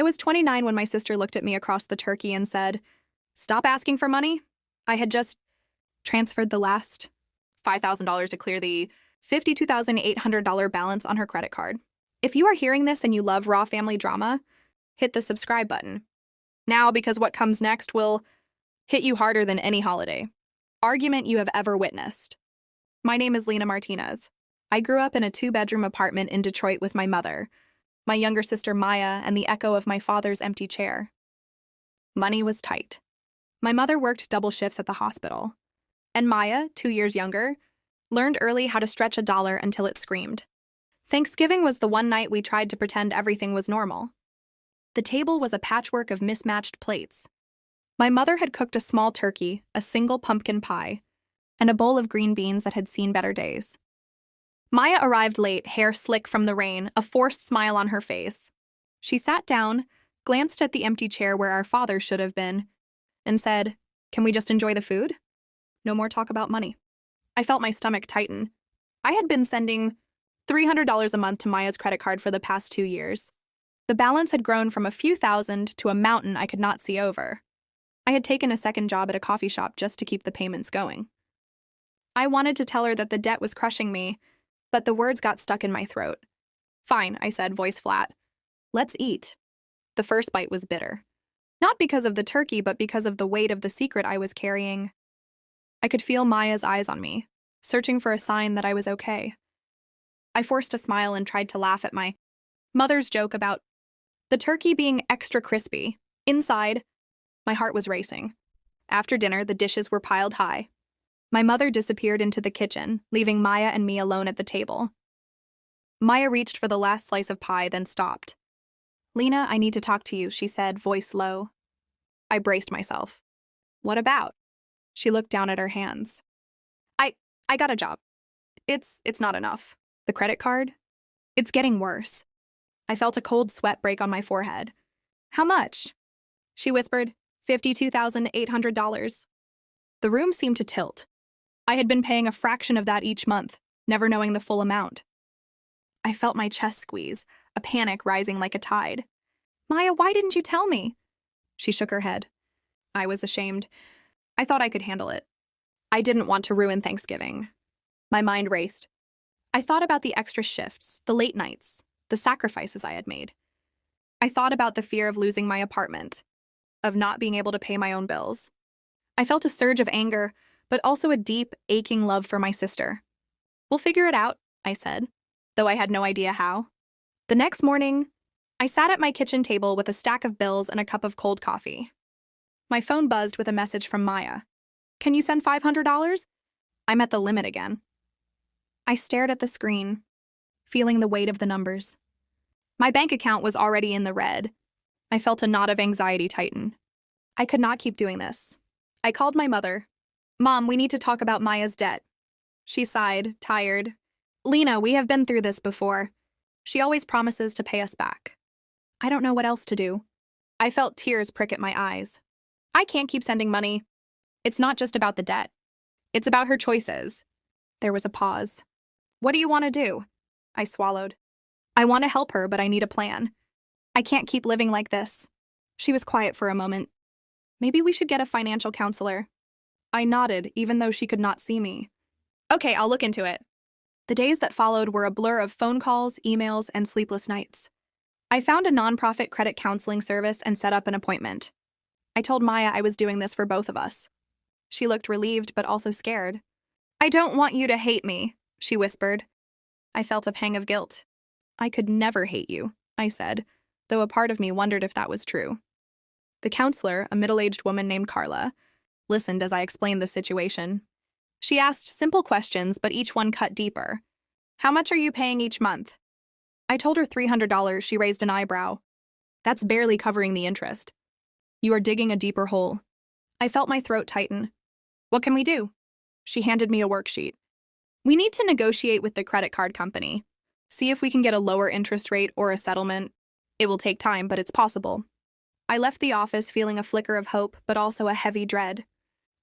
was 29 when my sister looked at me across the turkey and said, "Stop asking for money." I had just transferred the last $5,000 to clear the $52,800 balance on her credit card. If you are hearing this and you love raw family drama, hit the subscribe button now, because what comes next will hit you harder than any holiday argument you have ever witnessed. My name is Lena Martinez. I grew up in a 2-bedroom apartment in Detroit with my mother, my younger sister Maya, and the echo of my father's empty chair. Money was tight. My mother worked double shifts at the hospital, and Maya, 2 years younger, learned early how to stretch a dollar until it screamed. Thanksgiving was the one night we tried to pretend everything was normal. The table was a patchwork of mismatched plates. My mother had cooked a small turkey, a single pumpkin pie, and a bowl of green beans that had seen better days. Maya arrived late, hair slick from the rain, a forced smile on her face. She sat down, glanced at the empty chair where our father should have been, and said, "Can we just enjoy the food? No more talk about money." I felt my stomach tighten. I had been sending $300 a month to Maya's credit card for the past 2 years. The balance had grown from a few thousand to a mountain I could not see over. I had taken a second job at a coffee shop just to keep the payments going. I wanted to tell her that the debt was crushing me, but the words got stuck in my throat. "Fine," I said, voice flat. "Let's eat." The first bite was bitter. Not because of the turkey, but because of the weight of the secret I was carrying. I could feel Maya's eyes on me, searching for a sign that I was okay. I forced a smile and tried to laugh at my mother's joke about the turkey being extra crispy. Inside, my heart was racing. After dinner, the dishes were piled high. My mother disappeared into the kitchen, leaving Maya and me alone at the table. Maya reached for the last slice of pie, then stopped. "Lena, I need to talk to you," she said, voice low. I braced myself. "What about?" She looked down at her hands. I got a job. It's not enough. The credit card? It's getting worse." I felt a cold sweat break on my forehead. "How much?" She whispered, $52,800. The room seemed to tilt. I had been paying a fraction of that each month, never knowing the full amount. I felt my chest squeeze, a panic rising like a tide. "Maya, why didn't you tell me?" She shook her head. I was ashamed. I thought I could handle it. I didn't want to ruin Thanksgiving. My mind raced. I thought about the extra shifts, the late nights, the sacrifices I had made. I thought about the fear of losing my apartment, of not being able to pay my own bills. I felt a surge of anger, but also a deep, aching love for my sister. "We'll figure it out," I said, though I had no idea how. The next morning, I sat at my kitchen table with a stack of bills and a cup of cold coffee. My phone buzzed with a message from Maya. "Can you send $500? I'm at the limit again." I stared at the screen, feeling the weight of the numbers. My bank account was already in the red. I felt a knot of anxiety tighten. I could not keep doing this. I called my mother. "Mom, we need to talk about Maya's debt." She sighed, tired. "Lena, we have been through this before. She always promises to pay us back. I don't know what else to do." I felt tears prick at my eyes. I can't keep sending money. It's not just about the debt. It's about her choices. There was a pause. "What do you want to do?" I swallowed. "I want to help her, but I need a plan. I can't keep living like this." She was quiet for a moment. "Maybe we should get a financial counselor." I nodded, even though she could not see me. "Okay, I'll look into it." The days that followed were a blur of phone calls, emails, and sleepless nights. I found a nonprofit credit counseling service and set up an appointment. I told Maya I was doing this for both of us. She looked relieved, but also scared. "I don't want you to hate me," she whispered. I felt a pang of guilt. "I could never hate you," I said, though a part of me wondered if that was true. The counselor, a middle-aged woman named Carla, listened as I explained the situation. She asked simple questions, but each one cut deeper. "How much are you paying each month?" I told her $300. She raised an eyebrow. "That's barely covering the interest." "You are digging a deeper hole." I felt my throat tighten. "What can we do?" She handed me a worksheet. "We need to negotiate with the credit card company. See if we can get a lower interest rate or a settlement. It will take time, but it's possible." I left the office feeling a flicker of hope, but also a heavy dread.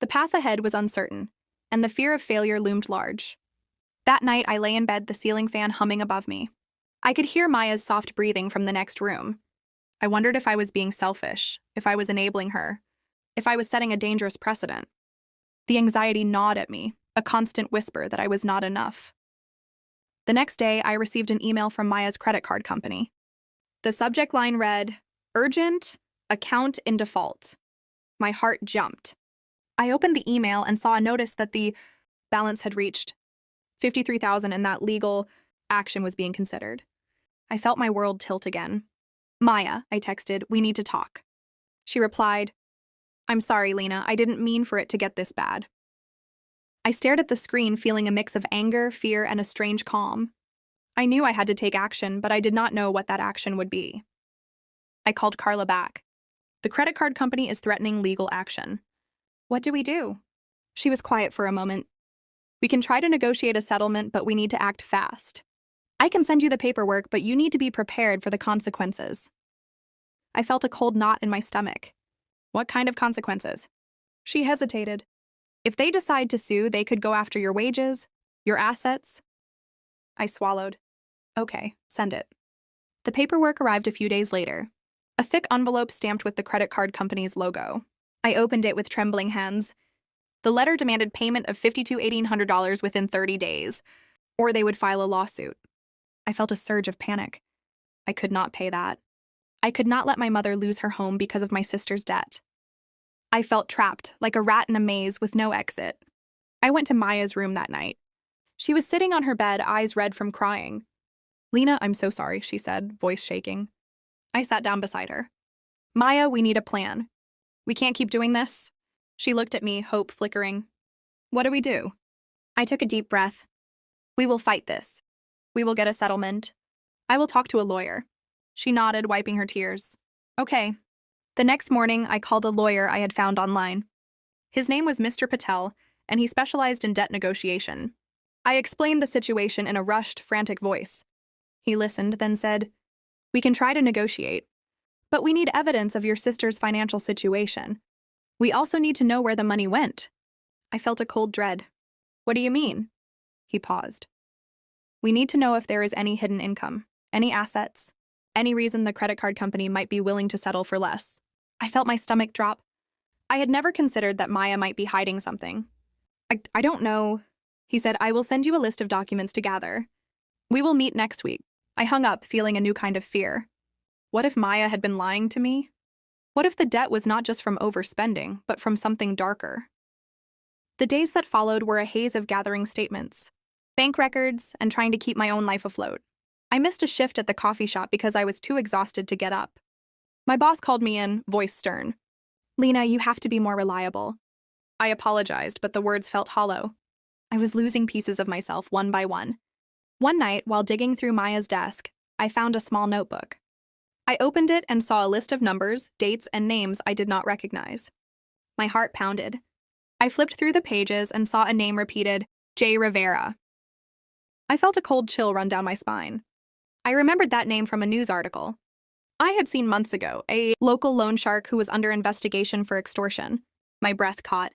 The path ahead was uncertain, and the fear of failure loomed large. That night, I lay in bed, the ceiling fan humming above me. I could hear Maya's soft breathing from the next room. I wondered if I was being selfish, if I was enabling her, if I was setting a dangerous precedent. The anxiety gnawed at me, a constant whisper that I was not enough. The next day, I received an email from Maya's credit card company. The subject line read, "Urgent, account in default." My heart jumped. I opened the email and saw a notice that the balance had reached $53,000 and that legal action was being considered. I felt my world tilt again. "Maya," I texted, "we need to talk." She replied, "I'm sorry, Lena, I didn't mean for it to get this bad." I stared at the screen, feeling a mix of anger, fear, and a strange calm. I knew I had to take action, but I did not know what that action would be. I called Carla back. "The credit card company is threatening legal action. What do we do?" She was quiet for a moment. "We can try to negotiate a settlement, but we need to act fast. I can send you the paperwork, but you need to be prepared for the consequences." I felt a cold knot in my stomach. "What kind of consequences?" She hesitated. "If they decide to sue, they could go after your wages, your assets." I swallowed. "Okay, send it." The paperwork arrived a few days later. A thick envelope stamped with the credit card company's logo. I opened it with trembling hands. The letter demanded payment of $5,218 within 30 days, or they would file a lawsuit. I felt a surge of panic. I could not pay that. I could not let my mother lose her home because of my sister's debt. I felt trapped, like a rat in a maze with no exit. I went to Maya's room that night. She was sitting on her bed, eyes red from crying. "Lena, I'm so sorry," she said, voice shaking. I sat down beside her. "Maya, we need a plan. We can't keep doing this." She looked at me, hope flickering. "What do we do?" I took a deep breath. "We will fight this. We will get a settlement. I will talk to a lawyer." She nodded, wiping her tears. "Okay." The next morning, I called a lawyer I had found online. His name was Mr. Patel, and he specialized in debt negotiation. I explained the situation in a rushed, frantic voice. He listened, then said, "We can try to negotiate, but we need evidence of your sister's financial situation. We also need to know where the money went." I felt a cold dread. "What do you mean?" He paused. "We need to know if there is any hidden income, any assets, any reason the credit card company might be willing to settle for less." I felt my stomach drop. I had never considered that Maya might be hiding something. I don't know." He said, "I will send you a list of documents to gather. We will meet next week." I hung up, feeling a new kind of fear. What if Maya had been lying to me? What if the debt was not just from overspending, but from something darker? The days that followed were a haze of gathering statements, bank records, and trying to keep my own life afloat. I missed a shift at the coffee shop because I was too exhausted to get up. My boss called me in, voice stern. "Lena, you have to be more reliable." I apologized, but the words felt hollow. I was losing pieces of myself one by one. One night, while digging through Maya's desk, I found a small notebook. I opened it and saw a list of numbers, dates, and names I did not recognize. My heart pounded. I flipped through the pages and saw a name repeated, J. Rivera. I felt a cold chill run down my spine. I remembered that name from a news article I had seen months ago, a local loan shark who was under investigation for extortion. My breath caught.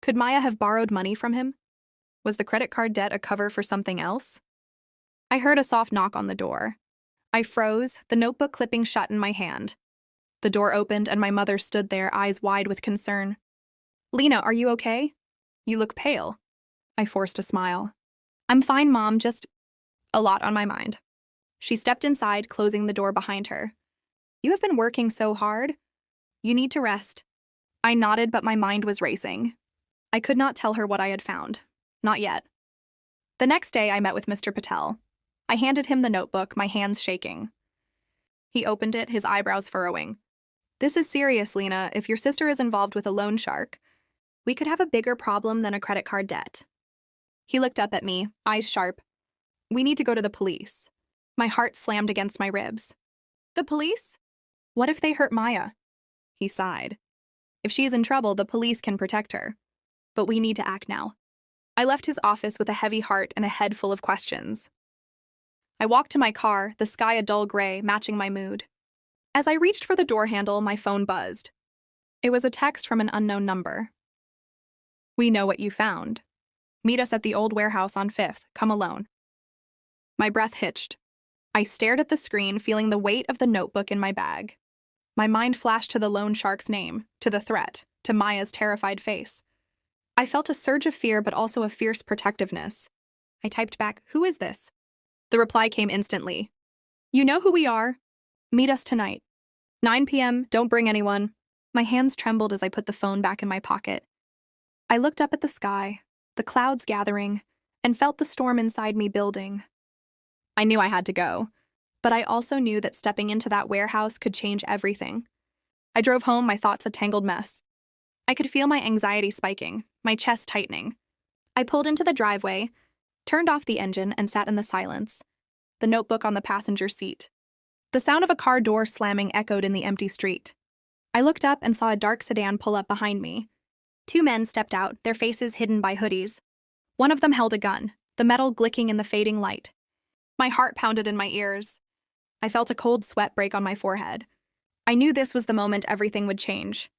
Could Maya have borrowed money from him? Was the credit card debt a cover for something else? I heard a soft knock on the door. I froze, the notebook clipping shut in my hand. The door opened and my mother stood there, eyes wide with concern. "Lena, are you okay? You look pale." I forced a smile. "I'm fine, Mom, just a lot on my mind." She stepped inside, closing the door behind her. "You have been working so hard. You need to rest." I nodded, but my mind was racing. I could not tell her what I had found. Not yet. The next day, I met with Mr. Patel. I handed him the notebook, my hands shaking. He opened it, his eyebrows furrowing. "This is serious, Lena. If your sister is involved with a loan shark, we could have a bigger problem than a credit card debt." He looked up at me, eyes sharp. "We need to go to the police." My heart slammed against my ribs. "The police? What if they hurt Maya?" He sighed. "If she is in trouble, the police can protect her. But we need to act now." I left his office with a heavy heart and a head full of questions. I walked to my car, the sky a dull gray, matching my mood. As I reached for the door handle, my phone buzzed. It was a text from an unknown number. "We know what you found. Meet us at the old warehouse on 5th. Come alone." My breath hitched. I stared at the screen, feeling the weight of the notebook in my bag. My mind flashed to the loan shark's name, to the threat, to Maya's terrified face. I felt a surge of fear but also a fierce protectiveness. I typed back, "Who is this?" The reply came instantly. "You know who we are. Meet us tonight. 9 p.m., don't bring anyone." My hands trembled as I put the phone back in my pocket. I looked up at the sky, the clouds gathering, and felt the storm inside me building. I knew I had to go, but I also knew that stepping into that warehouse could change everything. I drove home, my thoughts a tangled mess. I could feel my anxiety spiking, my chest tightening. I pulled into the driveway, turned off the engine, and sat in the silence, the notebook on the passenger seat. The sound of a car door slamming echoed in the empty street. I looked up and saw a dark sedan pull up behind me. 2 men stepped out, their faces hidden by hoodies. One of them held a gun, the metal glinting in the fading light. My heart pounded in my ears. I felt a cold sweat break on my forehead. I knew this was the moment everything would change.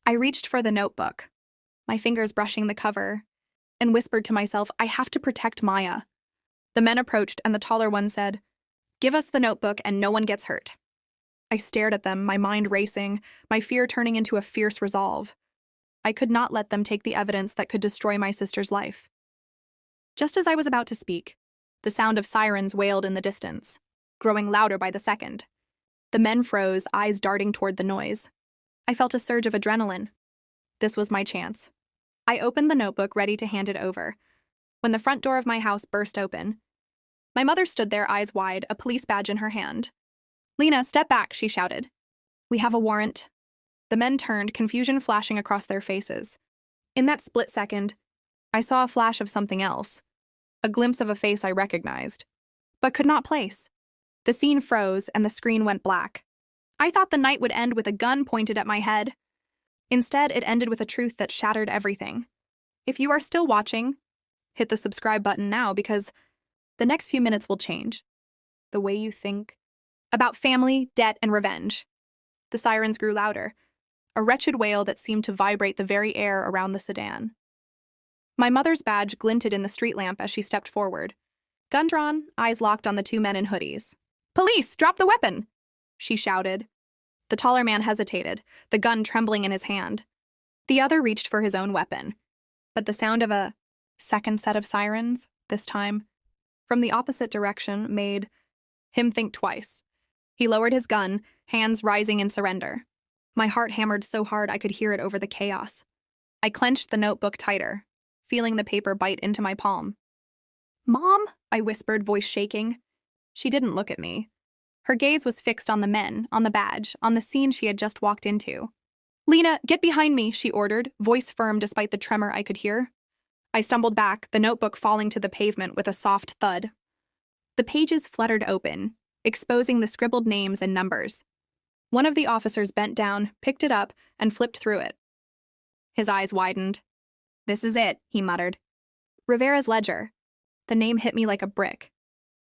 I reached for the notebook, my fingers brushing the cover, and whispered to myself, I have to protect Maya. The men approached, and the taller one said, "Give us the notebook and no one gets hurt." I stared at them, my mind racing, my fear turning into a fierce resolve. I could not let them take the evidence that could destroy my sister's life. Just as I was about to speak, the sound of sirens wailed in the distance, growing louder by the second. The men froze, eyes darting toward the noise. I felt a surge of adrenaline. This was my chance. I opened the notebook, ready to hand it over, when the front door of my house burst open. My mother stood there, eyes wide, a police badge in her hand. "Lena, step back," she shouted. "We have a warrant." The men turned, confusion flashing across their faces. In that split second, I saw a flash of something else, a glimpse of a face I recognized, but could not place. The scene froze and the screen went black. I thought the night would end with a gun pointed at my head. Instead, it ended with a truth that shattered everything. If you are still watching, hit the subscribe button now because the next few minutes will change the way you think about family, debt, and revenge. The sirens grew louder, a wretched wail that seemed to vibrate the very air around the sedan. My mother's badge glinted in the street lamp as she stepped forward. Gun drawn, eyes locked on the 2 men in hoodies. "Police, drop the weapon!" she shouted. The taller man hesitated, the gun trembling in his hand. The other reached for his own weapon. But the sound of a second set of sirens, this time, from the opposite direction, made him think twice. He lowered his gun, hands rising in surrender. My heart hammered so hard I could hear it over the chaos. I clenched the notebook tighter, feeling the paper bite into my palm. "Mom?" I whispered, voice shaking. She didn't look at me. Her gaze was fixed on the men, on the badge, on the scene she had just walked into. "Lena, get behind me," she ordered, voice firm despite the tremor I could hear. I stumbled back, the notebook falling to the pavement with a soft thud. The pages fluttered open, exposing the scribbled names and numbers. One of the officers bent down, picked it up, and flipped through it. His eyes widened. "This is it," he muttered. Rivera's ledger. The name hit me like a brick.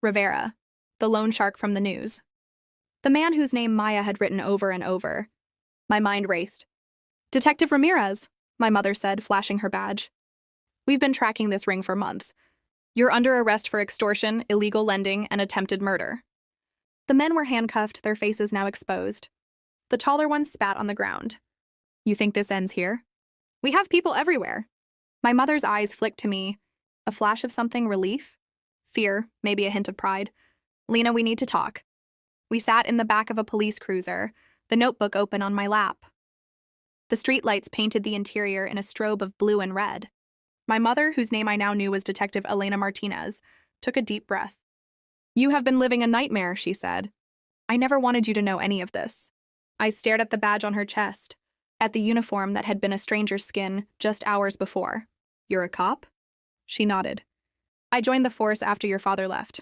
Rivera, the loan shark from the news. The man whose name Maya had written over and over. My mind raced. "Detective Ramirez," my mother said, flashing her badge. "We've been tracking this ring for months. You're under arrest for extortion, illegal lending, and attempted murder." The men were handcuffed, their faces now exposed. The taller one spat on the ground. "You think this ends here? We have people everywhere." My mother's eyes flicked to me, a flash of something, relief, fear, maybe a hint of pride. "Lena, we need to talk." We sat in the back of a police cruiser, the notebook open on my lap. The streetlights painted the interior in a strobe of blue and red. My mother, whose name I now knew was Detective Elena Martinez, took a deep breath. "You have been living a nightmare," she said. "I never wanted you to know any of this." I stared at the badge on her chest, at the uniform that had been a stranger's skin just hours before. "You're a cop?" She nodded. "I joined the force after your father left.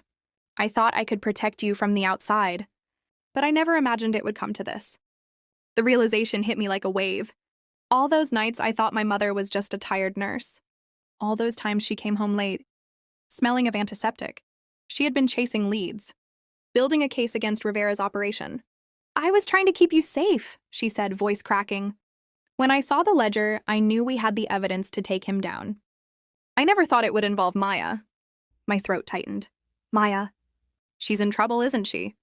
I thought I could protect you from the outside, but I never imagined it would come to this." The realization hit me like a wave. All those nights I thought my mother was just a tired nurse. All those times she came home late, smelling of antiseptic. She had been chasing leads, building a case against Rivera's operation. "I was trying to keep you safe," she said, voice cracking. When I saw the ledger, I knew we had the evidence to take him down. I never thought it would involve Maya. My throat tightened. "Maya. She's in trouble, isn't she?"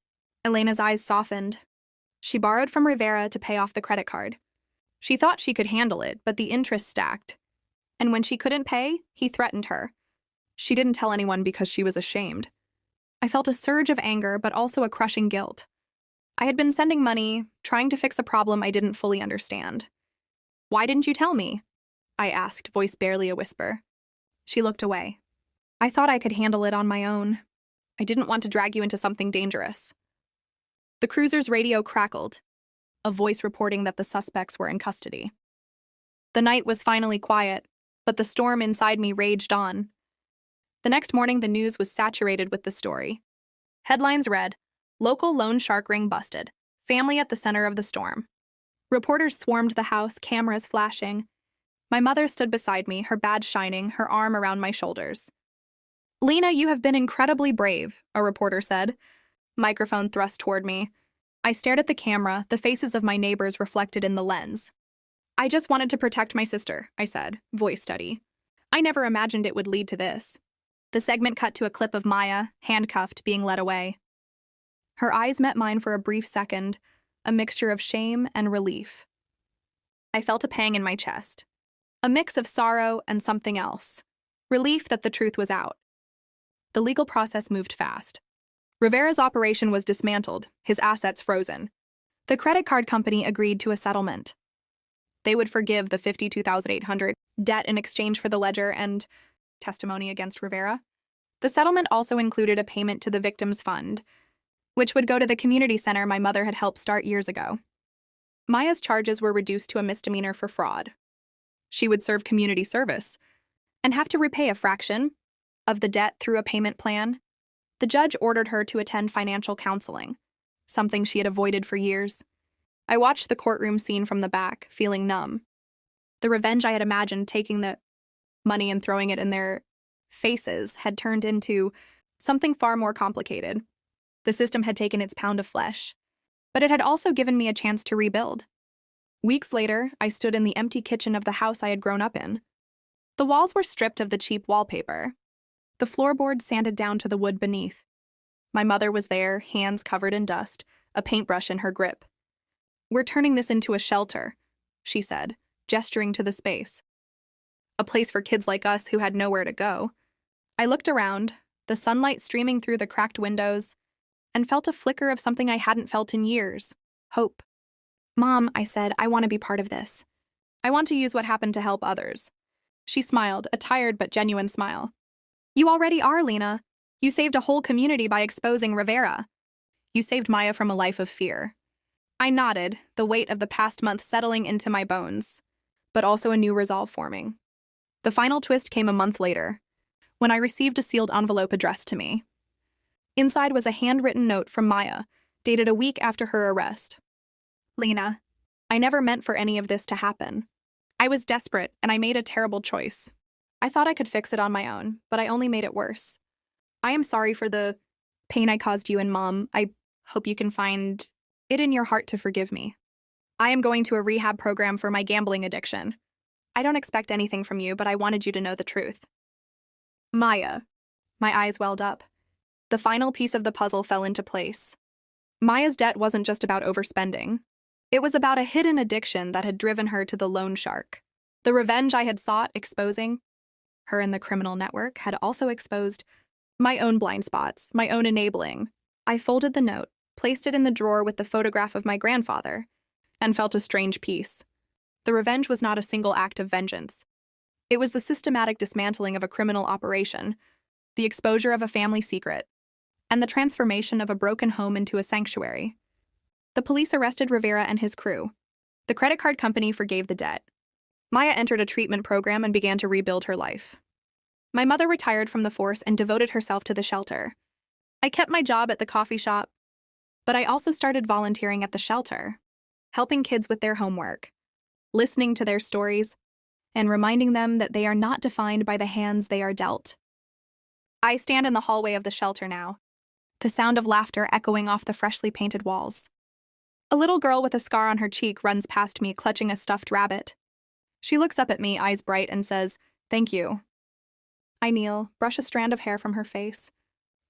Elena's eyes softened. She borrowed from Rivera to pay off the credit card. She thought she could handle it, but the interest stacked. And when she couldn't pay, he threatened her. She didn't tell anyone because she was ashamed. I felt a surge of anger, but also a crushing guilt. I had been sending money, trying to fix a problem I didn't fully understand. "Why didn't you tell me?" I asked, voice barely a whisper. She looked away. "I thought I could handle it on my own. I didn't want to drag you into something dangerous." The cruiser's radio crackled, a voice reporting that the suspects were in custody. The night was finally quiet, but the storm inside me raged on. The next morning, the news was saturated with the story. Headlines read, "Local loan shark ring busted. Family at the center of the storm." Reporters swarmed the house, cameras flashing. My mother stood beside me, her badge shining, her arm around my shoulders. "Lena, you have been incredibly brave," a reporter said. Microphone thrust toward me. I stared at the camera, the faces of my neighbors reflected in the lens. "I just wanted to protect my sister," I said, voice steady. "I never imagined it would lead to this." The segment cut to a clip of Maya, handcuffed, being led away. Her eyes met mine for a brief second, a mixture of shame and relief. I felt a pang in my chest, a mix of sorrow and something else, relief that the truth was out. The legal process moved fast. Rivera's operation was dismantled, his assets frozen. The credit card company agreed to a settlement. They would forgive the $52,800 debt in exchange for the ledger and testimony against Rivera. The settlement also included a payment to the victims' fund, which would go to the community center my mother had helped start years ago. Maya's charges were reduced to a misdemeanor for fraud. She would serve community service and have to repay a fraction of the debt through a payment plan. The judge ordered her to attend financial counseling, something she had avoided for years. I watched the courtroom scene from the back, feeling numb. The revenge I had imagined taking the money and throwing it in their faces had turned into something far more complicated. The system had taken its pound of flesh, but it had also given me a chance to rebuild. Weeks later, I stood in the empty kitchen of the house I had grown up in. The walls were stripped of the cheap wallpaper. The floorboards sanded down to the wood beneath. My mother was there, hands covered in dust, a paintbrush in her grip. "We're turning this into a shelter," she said, gesturing to the space. A place for kids like us who had nowhere to go. I looked around, the sunlight streaming through the cracked windows, and felt a flicker of something I hadn't felt in years: hope. "Mom," I said, "I want to be part of this. I want to use what happened to help others." She smiled, a tired but genuine smile. "You already are, Lena. You saved a whole community by exposing Rivera. You saved Maya from a life of fear." I nodded, the weight of the past month settling into my bones, but also a new resolve forming. The final twist came a month later, when I received a sealed envelope addressed to me. Inside was a handwritten note from Maya, dated a week after her arrest. "Lena, I never meant for any of this to happen. I was desperate, and I made a terrible choice. I thought I could fix it on my own, but I only made it worse. I am sorry for the pain I caused you and Mom. I hope you can find it in your heart to forgive me. I am going to a rehab program for my gambling addiction. I don't expect anything from you, but I wanted you to know the truth." Maya. My eyes welled up. The final piece of the puzzle fell into place. Maya's debt wasn't just about overspending. It was about a hidden addiction that had driven her to the loan shark. The revenge I had sought exposing her in the criminal network had also exposed my own blind spots, my own enabling. I folded the note, placed it in the drawer with the photograph of my grandfather, and felt a strange peace. The revenge was not a single act of vengeance. It was the systematic dismantling of a criminal operation, the exposure of a family secret, and the transformation of a broken home into a sanctuary. The police arrested Rivera and his crew. The credit card company forgave the debt. Maya entered a treatment program and began to rebuild her life. My mother retired from the force and devoted herself to the shelter. I kept my job at the coffee shop, but I also started volunteering at the shelter, helping kids with their homework, listening to their stories, and reminding them that they are not defined by the hands they are dealt. I stand in the hallway of the shelter now, the sound of laughter echoing off the freshly painted walls. A little girl with a scar on her cheek runs past me, clutching a stuffed rabbit. She looks up at me, eyes bright, and says, "Thank you." I kneel, brush a strand of hair from her face,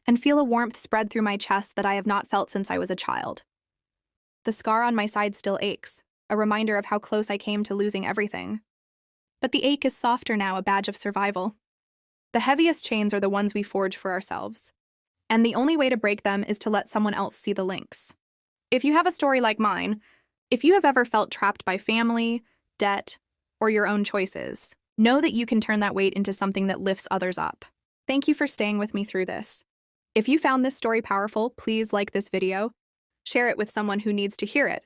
and feel a warmth spread through my chest that I have not felt since I was a child. The scar on my side still aches, a reminder of how close I came to losing everything. But the ache is softer now, a badge of survival. The heaviest chains are the ones we forge for ourselves. And the only way to break them is to let someone else see the links. If you have a story like mine, if you have ever felt trapped by family, debt, or your own choices, know that you can turn that weight into something that lifts others up. Thank you for staying with me through this. If you found this story powerful, please like this video, share it with someone who needs to hear it,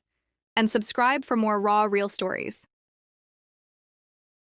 and subscribe for more raw, real stories.